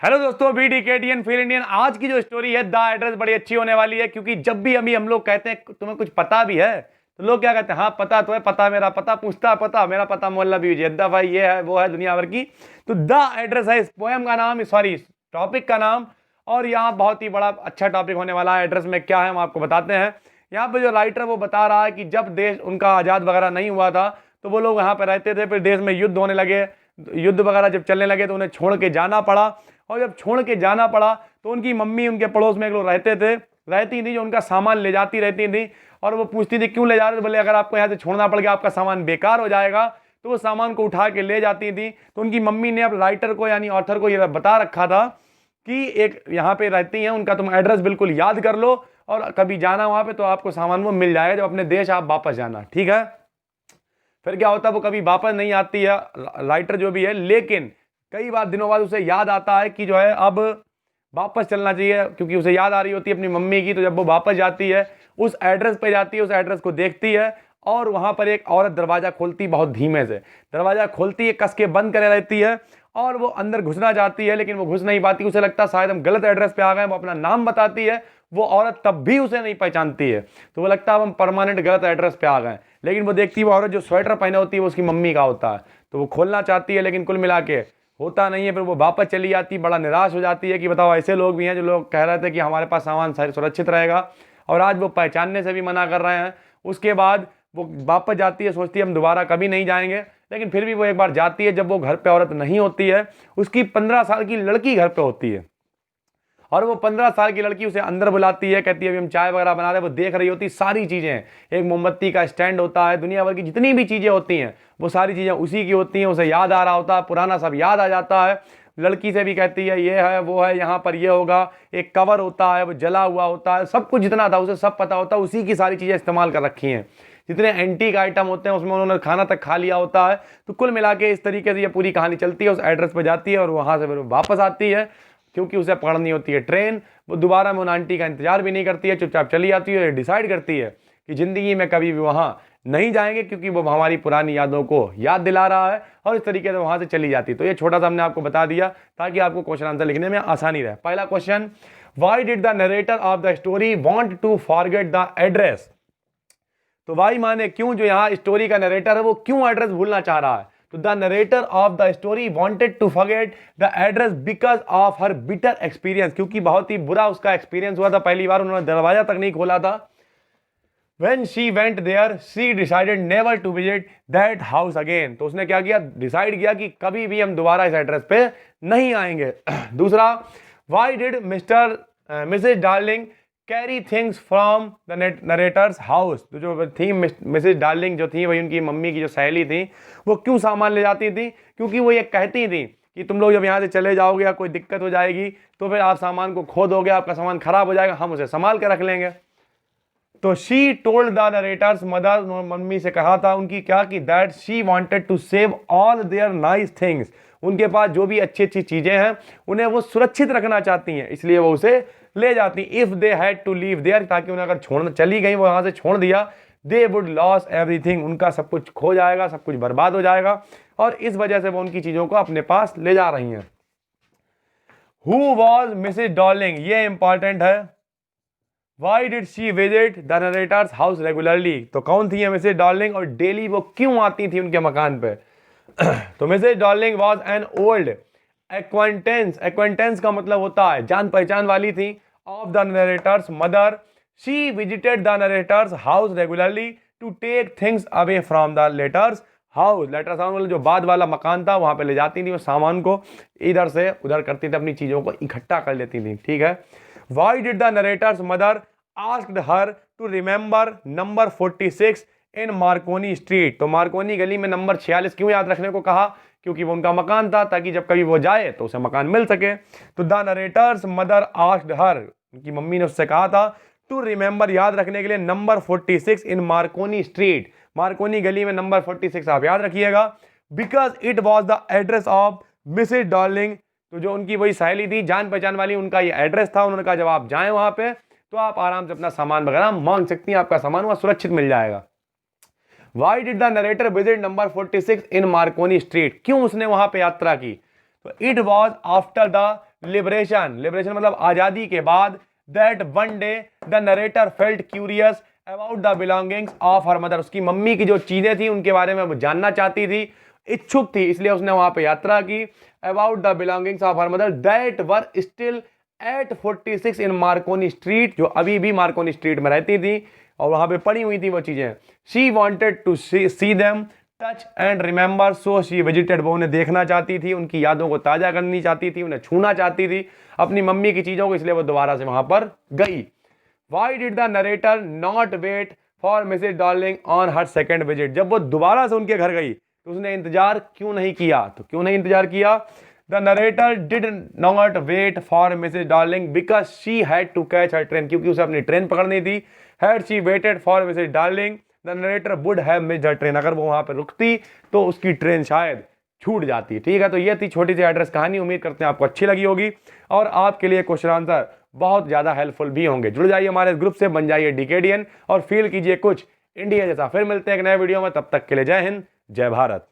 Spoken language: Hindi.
हेलो दोस्तों, BDKTN फील इंडियन। आज की जो स्टोरी है द एड्रेस बड़ी अच्छी होने वाली है, क्योंकि जब भी अभी हम लोग कहते हैं तुम्हें कुछ पता भी है तो लोग क्या कहते हैं, हाँ पता तो है, पता मेरा पता पूछता पता मेरा पता मोहल्ला भी जद्दा भाई, ये है वो है दुनिया भर की। तो द एड्रेस है इस पोएम का नाम, सॉरी टॉपिक का नाम। और यहाँ बहुत ही बड़ा अच्छा टॉपिक होने वाला है। एड्रेस में क्या है हम आपको बताते हैं। यहाँ पे जो राइटर वो बता रहा है कि जब देश उनका आज़ाद वगैरह नहीं हुआ था तो वो लोग यहाँ पे रहते थे, फिर देश में युद्ध होने लगे, युद्ध वगैरह जब चलने लगे तो उन्हें छोड़ के जाना पड़ा। और जब छोड़ के जाना पड़ा तो उनकी मम्मी उनके पड़ोस में एक लोग रहती थी जो उनका सामान ले जाती रहती थी। और वो पूछती थी क्यों ले जा रहे थे, बोले अगर आपको यहाँ से छोड़ना पड़ गया आपका सामान बेकार हो जाएगा। तो वो सामान को उठा के ले जाती थी। तो उनकी मम्मी ने अब राइटर को यानी ऑथर को ये बता रखा था कि एक यहाँ पे रहती हैं, उनका तुम एड्रेस बिल्कुल याद कर लो और कभी जाना वहां पे तो आपको सामान वो मिल जाएगा जब अपने देश आप वापस जाना, ठीक है। फिर क्या होता है, वो कभी वापस नहीं आती है राइटर जो भी है, लेकिन कई बार दिनों बाद उसे याद आता है कि जो है अब वापस चलना चाहिए, क्योंकि उसे याद आ रही होती है अपनी मम्मी की। तो जब वो वापस जाती है उस एड्रेस पे जाती है, उस एड्रेस को देखती है और वहां पर एक औरत दरवाजा खोलती, बहुत धीमे से दरवाजा खोलती है, कस के बंद करे रहती है और वो अंदर घुसना चाहती है लेकिन वो घुस नहीं पाती। उसे लगता है शायद हम गलत एड्रेस पे आ गए। वो अपना नाम बताती है, वो औरत तब भी उसे नहीं पहचानती है। तो वो लगता है हम परमानेंट गलत एड्रेस पे आ गए। लेकिन वो देखती है वो औरत जो स्वेटर पहने होती है वो उसकी मम्मी का होता है। तो वो खोलना चाहती है लेकिन कुल मिला के होता नहीं है। फिर वो वापस चली जाती, बड़ा निराश हो जाती है कि बताओ ऐसे लोग भी हैं जो लोग कह रहे थे कि हमारे पास सामान सुरक्षित रहेगा और आज वो पहचानने से भी मना कर रहे हैं। उसके बाद वो वापस जाती है, सोचती है हम दोबारा कभी नहीं जाएंगे। लेकिन फिर भी वो एक बार जाती है। जब वो घर पे औरत नहीं होती है, उसकी 15 साल की लड़की घर पे होती है और वो 15 साल की लड़की उसे अंदर बुलाती है, कहती है अभी हम चाय वगैरह बना रहे हैं। वो देख रही होती सारी चीज़ें, एक मोमबत्ती का स्टैंड होता है, दुनिया भर की जितनी भी चीज़ें होती हैं वो सारी चीज़ें उसी की होती हैं। उसे याद आ रहा होता है, पुराना सब याद आ जाता है। लड़की से भी कहती है ये है वो है, यहाँ पर ये होगा, एक कवर होता है वो जला हुआ होता है, सब कुछ जितना था उसे सब पता होता है। उसी की सारी चीज़ें इस्तेमाल कर रखी हैं, जितने एंटीक आइटम होते हैं उसमें उन्होंने खाना तक खा लिया होता है। तो कुल मिला के इस तरीके से ये पूरी कहानी चलती है। उस एड्रेस पर जाती है और वहाँ से फिर वापस आती है, क्योंकि उसे पकड़नी होती है ट्रेन। वो दोबारा में उन आंटी का इंतजार भी नहीं करती है, चुपचाप चली जाती है। डिसाइड करती है कि ज़िंदगी में कभी भी वहाँ नहीं जाएंगे, क्योंकि वो हमारी पुरानी यादों को याद दिला रहा है। और इस तरीके से वहाँ से चली जाती है। तो ये छोटा सा हमने आपको बता दिया ताकि आपको क्वेश्चन आंसर लिखने में आसानी रहे। पहला question, why did the narrator of the story want to forget the address. तो वाई माने क्यों, जो यहाँ स्टोरी का नरेटर है वो क्यों एड्रेस भूलना चाह रहा है। तो the narrator of the story wanted to forget the address because of her bitter experience, क्योंकि बहुत ही बुरा उसका एक्सपीरियंस हुआ था। पहली बार उन्होंने दरवाजा तक नहीं खोला था। When she went there, she decided never to visit that house again. तो उसने क्या किया, डिसाइड किया कि कभी भी हम दोबारा इस एड्रेस पे नहीं आएंगे। दूसरा, why did Mrs. Darling carry things from the narrator's house. तो जो थी मिसेज डार्लिंग जो थी, वही उनकी मम्मी की जो सहेली थी, वो क्यों सामान ले जाती थी, क्योंकि वो ये कहती थी कि तुम लोग जब यहाँ से चले जाओगे या कोई दिक्कत हो जाएगी तो फिर आप सामान को खो दोगे, आपका सामान खराब हो जाएगा, हम उसे संभाल के रख लेंगे। तो she told the narrator's mother, मम्मी से कहा था उनकी क्या कि that she wanted to save all their nice things, उनके पास जो भी अच्छी अच्छी चीजें हैं उन्हें वो सुरक्षित रखना चाहती हैं, इसलिए वो उसे ले जाती। If they had to leave there, ताकि उन्हें अगर छोड़ चली गई, वो वहां से छोड़ दिया, दे वुड लॉस एवरीथिंग, उनका सब कुछ खो जाएगा, सब कुछ बर्बाद हो जाएगा। और इस वजह से वो उनकी चीजों को अपने पास ले जा रही हैं। हु वॉज मिसेज डॉर्लिंग, ये इंपॉर्टेंट है। Why did she visit the narrator's house regularly, तो कौन थी मिसेज डॉर्लिंग और डेली वो क्यों आती थी उनके मकान पे। तो Mrs Dorling was an old acquaintance, acquaintance का मतलब होता है जान पहचान वाली थी, of the narrator's mother. She visited the narrator's house regularly to take things away from the latter's house. Latter's house मतलब जो बाद वाला मकान था वहां पे ले जाती थी, वो सामान को इधर से उधर करती थी, अपनी चीजों को इकट्ठा कर लेती थी, ठीक है। Why did the narrator's mother asked her to remember number 46 in Marconi street, तो मार्कोनी गली में नंबर 46 क्यों याद रखने को कहा, क्योंकि वो उनका मकान था, ताकि जब कभी वो जाए तो उसे मकान मिल सके। तो द नरेटर्स मदर आस्क्ड हर, उनकी मम्मी ने उससे कहा था, टू रिमेंबर याद रखने के लिए number 46 in Marconi street, Marconi गली में नंबर 46 आप याद रखिएगा। Because it was the address of Mrs Dorling, तो जो उनकी वही सहेली थी जान पहचान वाली, उनका ये एड्रेस था। उन्होंने कहा जब आप जाएं वहां पे तो आप आराम से अपना सामान वगैरह मांग सकती हैं, आपका सामान वहां सुरक्षित मिल जाएगा। Y did the narrator visit number 46 in Marconi street, क्यों उसने वहां पे यात्रा की, तो it was after the liberation, liberation मतलब आजादी के बाद, that one day the narrator felt curious about the belongings of her mother, उसकी मम्मी की जो चीजें थी उनके बारे में वो जानना चाहती थी, इच्छुक थी, इसलिए उसने वहां पे यात्रा की। About the belongings of her mother that were still at 46 in Marconi street, जो अभी भी मार्कोनी स्ट्रीट में रहती थी और वहां पे पड़ी हुई थी वो चीजें। She wanted to see them, touch and remember, so she visited, वो उन्हें देखना चाहती थी, उनकी यादों को ताजा करनी चाहती थी, उन्हें छूना चाहती थी अपनी मम्मी की चीजों को, इसलिए वो दोबारा से वहां पर गई। Why did the narrator not wait for Mrs. Darling on her second visit? जब वो दोबारा से उनके घर गई तो उसने इंतजार क्यों नहीं किया? तो क्यों नहीं इंतजार किया? The narrator did not wait for Mrs. Darling because she had to catch her train, क्योंकि उसे अपनी ट्रेन पकड़नी थी। Had she waited for Mrs. Darling, the narrator would have missed her train, अगर वो वहां पर रुकती तो उसकी ट्रेन शायद छूट जाती। ठीक है, तो ये थी छोटी सी एड्रेस कहानी, उम्मीद करते हैं आपको अच्छी लगी होगी और आपके लिए क्वेश्चन आंसर बहुत ज़्यादा हेल्पफुल भी होंगे। जुड़ जाइए हमारे ग्रुप से, बन जाइए डीकेडियन और फील कीजिए कुछ इंडिया जैसा। फिर मिलते हैं एक नए वीडियो में, तब तक के लिए जय हिंद, जय भारत।